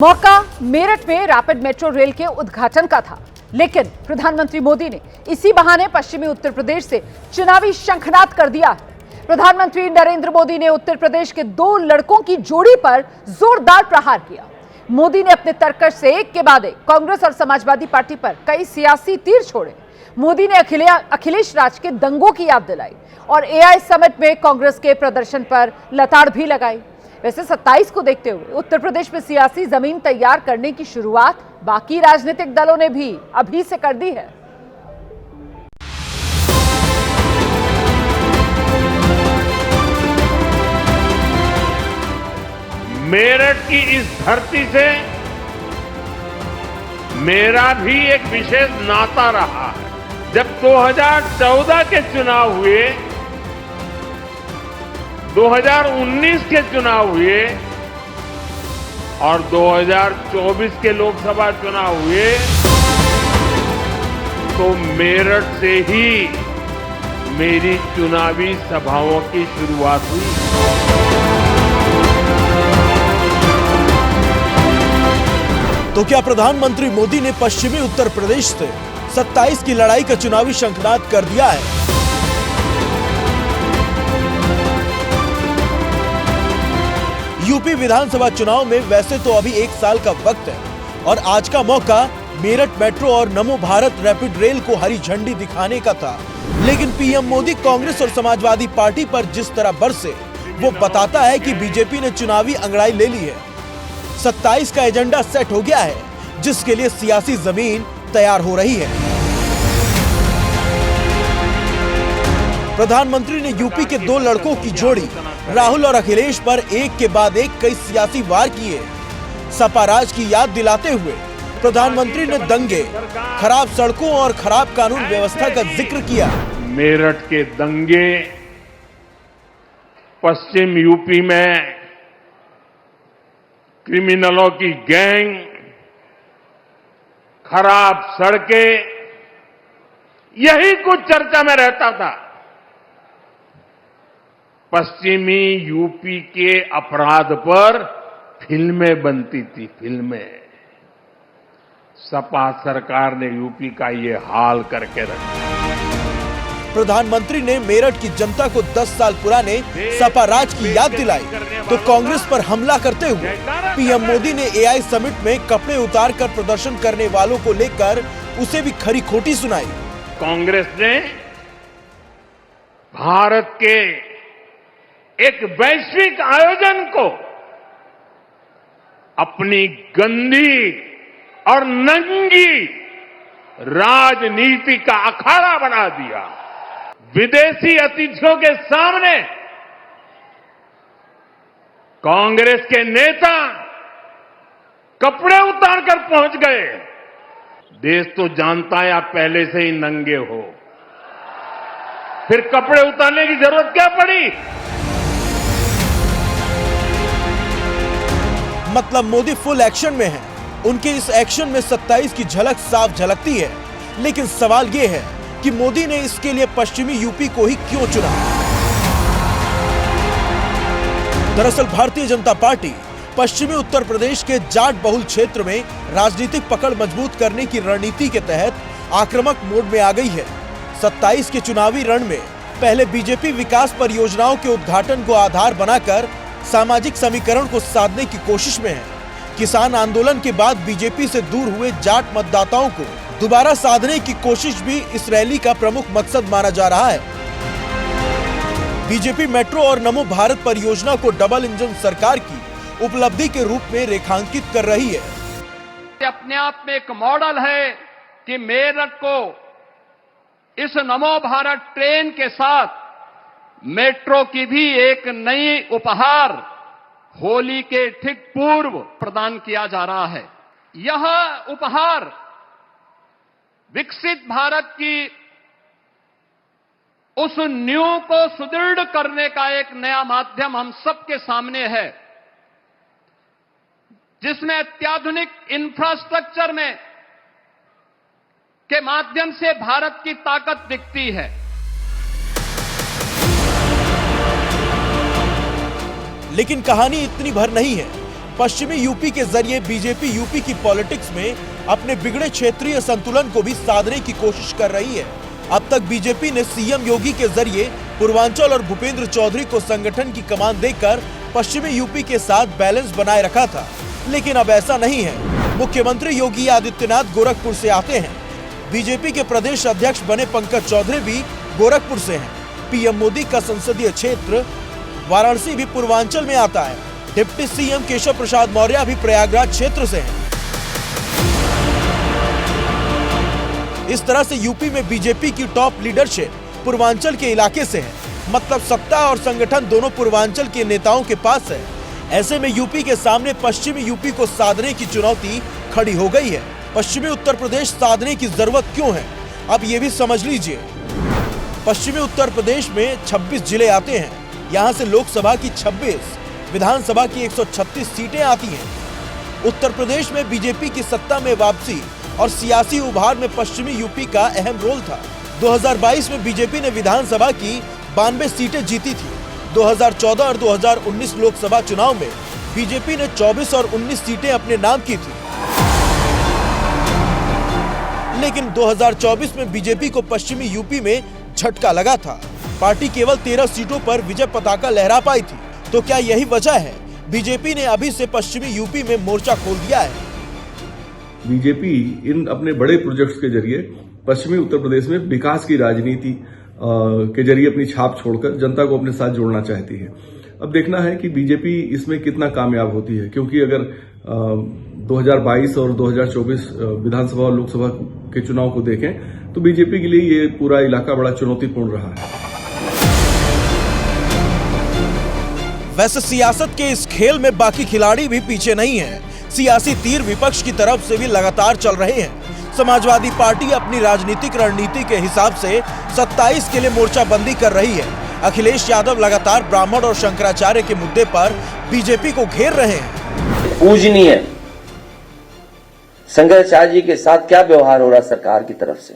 मौका मेरठ में rapid metro rail के उद्घाटन का था, लेकिन प्रधानमंत्री मोदी ने इसी बहाने पश्चिमी उत्तर प्रदेश से चुनावी शंखनाद कर दिया। प्रधानमंत्री नरेंद्र मोदी ने उत्तर प्रदेश के दो लड़कों की जोड़ी पर जोरदार प्रहार किया। मोदी ने अपने तर्कश से एक के बाद एक कांग्रेस और समाजवादी पार्टी पर कई सियासी तीर छोड़े। मोदी ने अखिलेश राज के दंगों की याद दिलाई और एआई समिट में कांग्रेस के प्रदर्शन पर लताड़ भी लगाई। वैसे 27 को देखते हुए उत्तर प्रदेश में सियासी जमीन तैयार करने की शुरुआत बाकी राजनीतिक दलों ने भी अभी से कर दी है। मेरठ की इस धरती से मेरा भी एक विशेष नाता रहा है। जब 2014 के चुनाव हुए, 2019 के चुनाव हुए और 2024 के लोकसभा चुनाव हुए, तो मेरठ से ही मेरी चुनावी सभाओं की शुरुआत हुई। तो क्या प्रधानमंत्री मोदी ने पश्चिमी उत्तर प्रदेश से 27 की लड़ाई का चुनावी शंखनाद कर दिया है? यूपी विधानसभा चुनाव में वैसे तो अभी 1 साल का वक्त है और आज का मौका मेरठ मेट्रो और नमो भारत रैपिड रेल को हरी झंडी दिखाने का था, लेकिन पीएम मोदी कांग्रेस और समाजवादी पार्टी पर जिस तरह बरसे वो बताता है कि बीजेपी ने चुनावी अंगड़ाई ले ली है। 27 का एजेंडा सेट हो गया है, जिसके लिए सियासी जमीन तैयार हो रही है। प्रधानमंत्री ने यूपी के दो लड़कों की जोड़ी राहुल और अखिलेश पर एक के बाद एक कई सियासी वार किए। सपा राज की याद दिलाते हुए प्रधानमंत्री ने दंगे, खराब सड़कों और खराब कानून व्यवस्था का जिक्र किया। मेरठ के दंगे, पश्चिम यूपी में क्रिमिनलों की गैंग, खराब सड़कें, यही कुछ चर्चा में रहता था। पश्चिमी यूपी के अपराध पर फिल्में बनती थी, फिल्में। सपा सरकार ने यूपी का ये हाल करके रखा। प्रधानमंत्री ने मेरठ की जनता को 10 साल पुराने सपा राज की याद दिलाई, तो कांग्रेस पर हमला करते हुए पीएम मोदी ने एआई समिट में कपड़े उतार कर प्रदर्शन करने वालों को लेकर उसे भी खरी खोटी सुनाई। कांग्रेस ने भारत के एक वैश्विक आयोजन को अपनी गंदी और नंगी राजनीति का अखाड़ा बना दिया। विदेशी अतिथियों के सामने कांग्रेस के नेता कपड़े उतारकर पहुंच गए। देश तो जानता है आप पहले से ही नंगे हो, फिर कपड़े उतारने की जरूरत क्या पड़ी? मतलब मोदी फुल एक्शन में है। उनके इस एक्शन में 27 की झलक साफ झलकती है, लेकिन सवाल ये है कि मोदी ने इसके लिए पश्चिमी यूपी को ही क्यों चुना? दरअसल भारतीय जनता पार्टी पश्चिमी उत्तर प्रदेश के जाट बहुल क्षेत्र में राजनीतिक पकड़ मजबूत करने की रणनीति के तहत आक्रामक मोड में आ गई है। 27 के चुनावी रण में पहले बीजेपी विकास परियोजनाओं के उद्घाटन को आधार बनाकर सामाजिक समीकरण को साधने की कोशिश में है। किसान आंदोलन के बाद बीजेपी से दूर हुए जाट मतदाताओं को दोबारा साधने की कोशिश भी इस रैली का प्रमुख मकसद माना जा रहा है। बीजेपी मेट्रो और नमो भारत परियोजना को डबल इंजन सरकार की उपलब्धि के रूप में रेखांकित कर रही है। अपने आप में एक मॉडल है कि मेरठ को इस नमो भारत ट्रेन के साथ मेट्रो की भी एक नई उपहार होली के ठीक पूर्व प्रदान किया जा रहा है। यह उपहार विकसित भारत की उस नींव को सुदृढ़ करने का एक नया माध्यम हम सबके सामने है, जिसमें अत्याधुनिक इंफ्रास्ट्रक्चर में के माध्यम से भारत की ताकत दिखती है। लेकिन कहानी इतनी भर नहीं है। पश्चिमी यूपी के जरिए बीजेपी यूपी की पॉलिटिक्स में अपने बिगड़े क्षेत्रीय संतुलन को भी साधने की कोशिश कर रही है। अब तक बीजेपी ने सीएम योगी के जरिए पूर्वांचल और भूपेंद्र चौधरी को संगठन की कमान देकर पश्चिमी यूपी के साथ बैलेंस बनाए रखा था, लेकिन अब ऐसा नहीं है। मुख्यमंत्री योगी आदित्यनाथ गोरखपुर से आते हैं। बीजेपी के प्रदेश अध्यक्ष बने पंकज चौधरी भी गोरखपुर से हैं। पीएम मोदी का संसदीय क्षेत्र वाराणसी भी पूर्वांचल में आता है। डिप्टी सीएम केशव प्रसाद मौर्य भी प्रयागराज क्षेत्र से हैं। इस तरह से यूपी में बीजेपी की टॉप लीडरशिप पूर्वांचल के इलाके से है, मतलब सत्ता और संगठन दोनों पूर्वांचल के नेताओं के पास है। ऐसे में यूपी के सामने पश्चिमी यूपी को साधने की चुनौती खड़ी हो गई है। पश्चिमी उत्तर प्रदेश साधने की जरूरत क्यों है, अब ये भी समझ लीजिए। पश्चिमी उत्तर प्रदेश में 26 जिले आते हैं। यहाँ से लोकसभा की 26, विधानसभा की 136 सीटें आती हैं। उत्तर प्रदेश में बीजेपी की सत्ता में वापसी और सियासी उभार में पश्चिमी यूपी का अहम रोल था। 2022 में बीजेपी ने विधानसभा की 92 सीटें जीती थी। 2014 और 2019 लोकसभा चुनाव में बीजेपी ने 24 और 19 सीटें अपने नाम की थी। लेकिन 2024 में बीजेपी को पश्चिमी यूपी में झटका लगा था। पार्टी केवल 13 सीटों पर विजय पताका लहरा पाई थी। तो क्या यही वजह है बीजेपी ने अभी से पश्चिमी यूपी में मोर्चा खोल दिया है? बीजेपी इन अपने बड़े प्रोजेक्ट्स के जरिए पश्चिमी उत्तर प्रदेश में विकास की राजनीति के जरिए अपनी छाप छोड़कर जनता को अपने साथ जोड़ना चाहती है। अब देखना है कि बीजेपी इसमें कितना कामयाब होती है, क्योंकि अगर 2022 और 2024 विधानसभा और लोकसभा के चुनाव को देखें तो बीजेपी के लिए ये पूरा इलाका बड़ा चुनौतीपूर्ण रहा है। वैसे सियासत के इस खेल में बाकी खिलाड़ी भी पीछे नहीं हैं। सियासी तीर विपक्ष की तरफ से भी लगातार चल रहे हैं। समाजवादी पार्टी अपनी राजनीतिक रणनीति के हिसाब से 27 के लिए मोर्चाबंदी कर रही है। अखिलेश यादव लगातार ब्राह्मण और शंकराचार्य के मुद्दे पर बीजेपी को घेर रहे हैं। पूजनीय शंकराचार्य जी के साथ क्या व्यवहार हो रहा सरकार की तरफ से?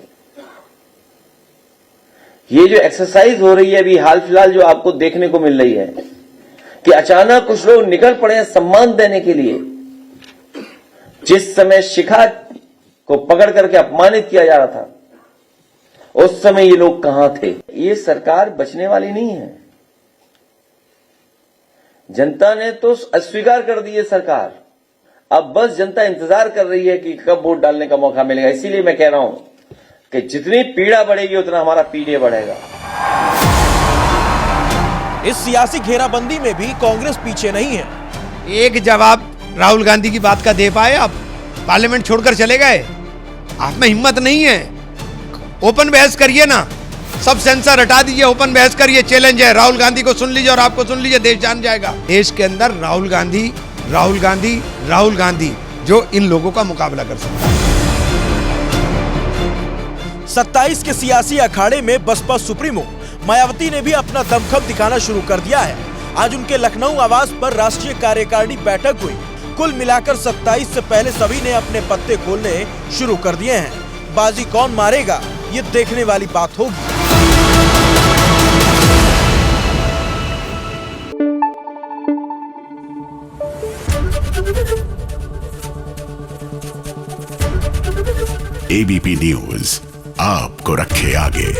ये जो एक्सरसाइज हो रही है अभी हाल फिलहाल जो आपको देखने को मिल रही है कि अचानक कुछ लोग निकल पड़े हैं सम्मान देने के लिए। जिस समय शिखा को पकड़ करके अपमानित किया जा रहा था उस समय ये लोग कहां थे? ये सरकार बचने वाली नहीं है। जनता ने तो अस्वीकार कर दी है सरकार। अब बस जनता इंतजार कर रही है कि कब वोट डालने का मौका मिलेगा। इसीलिए मैं कह रहा हूं कि जितनी पीड़ा बढ़ेगी उतना हमारा पीढ़ी बढ़ेगा। इस सियासी घेराबंदी में भी कांग्रेस पीछे नहीं है। एक जवाब राहुल गांधी की बात का दे पाए? आप पार्लियामेंट छोड़कर चले गए। आप में हिम्मत नहीं है। ओपन बहस करिए ना, सब सेंसर हटा दीजिए, ओपन बहस करिए। चैलेंज है, राहुल गांधी को सुन लीजिए और आपको सुन लीजिए, देश जान जाएगा। देश के अंदर राहुल गांधी राहुल गांधी राहुल गांधी जो इन लोगों का मुकाबला कर सकता है। 27 के सियासी अखाड़े में बसपा सुप्रीमो मायावती ने भी अपना दमखम दिखाना शुरू कर दिया है। आज उनके लखनऊ आवास पर राष्ट्रीय कार्यकारिणी बैठक हुई। कुल मिलाकर 27 से पहले सभी ने अपने पत्ते खोलने शुरू कर दिए हैं। बाजी कौन मारेगा ये देखने वाली बात होगी। एबीपी न्यूज आपको रखे आगे।